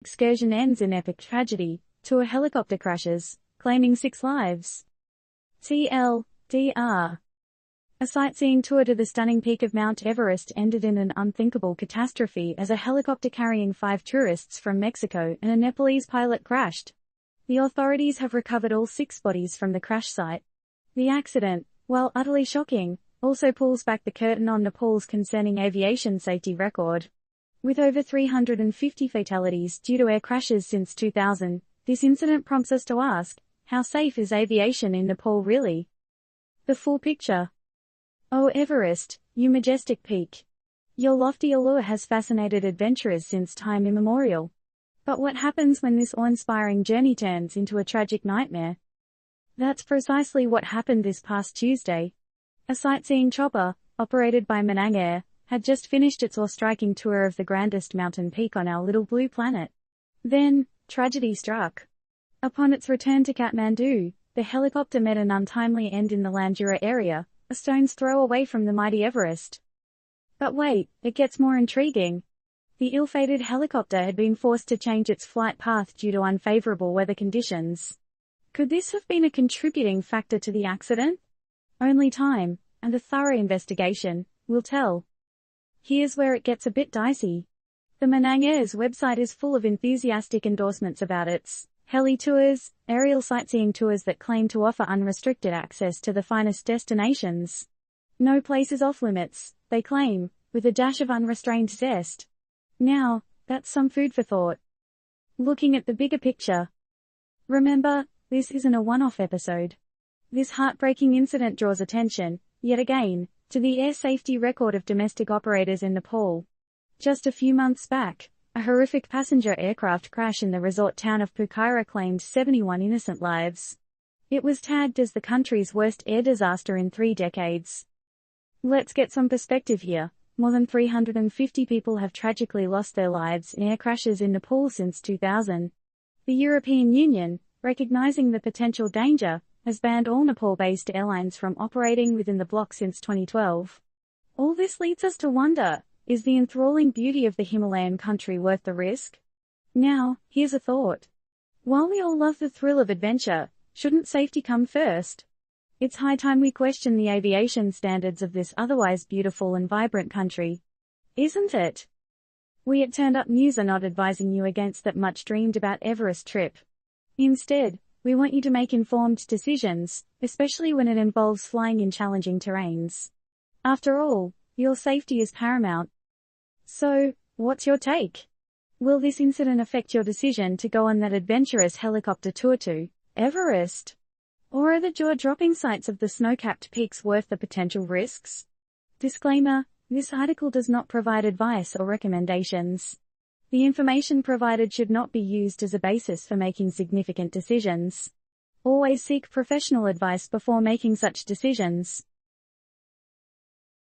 Excursion ends in epic tragedy. Tour helicopter crashes, claiming 6 lives. TLDR. A sightseeing tour to the stunning peak of Mount Everest ended in an unthinkable catastrophe as a helicopter carrying 5 tourists from Mexico and a Nepalese pilot crashed. The authorities have recovered all 6 bodies from the crash site. The accident, while utterly shocking, also pulls back the curtain on Nepal's concerning aviation safety record. With over 350 fatalities due to air crashes since 2000, this incident prompts us to ask, how safe is aviation in Nepal really? The full picture. Oh Everest, you majestic peak. Your lofty allure has fascinated adventurers since time immemorial. But what happens when this awe-inspiring journey turns into a tragic nightmare? That's precisely what happened this past Tuesday. A sightseeing chopper, operated by Manang Air, had just finished its awe-striking tour of the grandest mountain peak on our little blue planet. Then, tragedy struck. Upon its return to Kathmandu, the helicopter met an untimely end in the Landura area, a stone's throw away from the mighty Everest. But wait, it gets more intriguing. The ill-fated helicopter had been forced to change its flight path due to unfavorable weather conditions. Could this have been a contributing factor to the accident? Only time, and a thorough investigation, will tell. Here's where it gets a bit dicey. The Manang Air's website is full of enthusiastic endorsements about its heli tours, aerial sightseeing tours that claim to offer unrestricted access to the finest destinations. No place is off limits, they claim, with a dash of unrestrained zest. Now, that's some food for thought. Looking at the bigger picture. Remember, this isn't a one-off episode. This heartbreaking incident draws attention, yet again, to the air safety record of domestic operators in Nepal. Just a few months back, a horrific passenger aircraft crash in the resort town of Pokhara claimed 71 innocent lives. It was tagged as the country's worst air disaster in 3 decades. Let's get some perspective here. More than 350 people have tragically lost their lives in air crashes in Nepal since 2000. The European Union, recognizing the potential danger, has banned all Nepal-based airlines from operating within the bloc since 2012. All this leads us to wonder, is the enthralling beauty of the Himalayan country worth the risk? Now, here's a thought. While we all love the thrill of adventure, shouldn't safety come first? It's high time we question the aviation standards of this otherwise beautiful and vibrant country. Isn't it? We at Turned Up News are not advising you against that much dreamed about Everest trip. Instead, we want you to make informed decisions, especially when it involves flying in challenging terrains. After all, your safety is paramount. So, what's your take? Will this incident affect your decision to go on that adventurous helicopter tour to Everest? Or are the jaw-dropping sights of the snow-capped peaks worth the potential risks? Disclaimer, this article does not provide advice or recommendations. The information provided should not be used as a basis for making significant decisions. Always seek professional advice before making such decisions.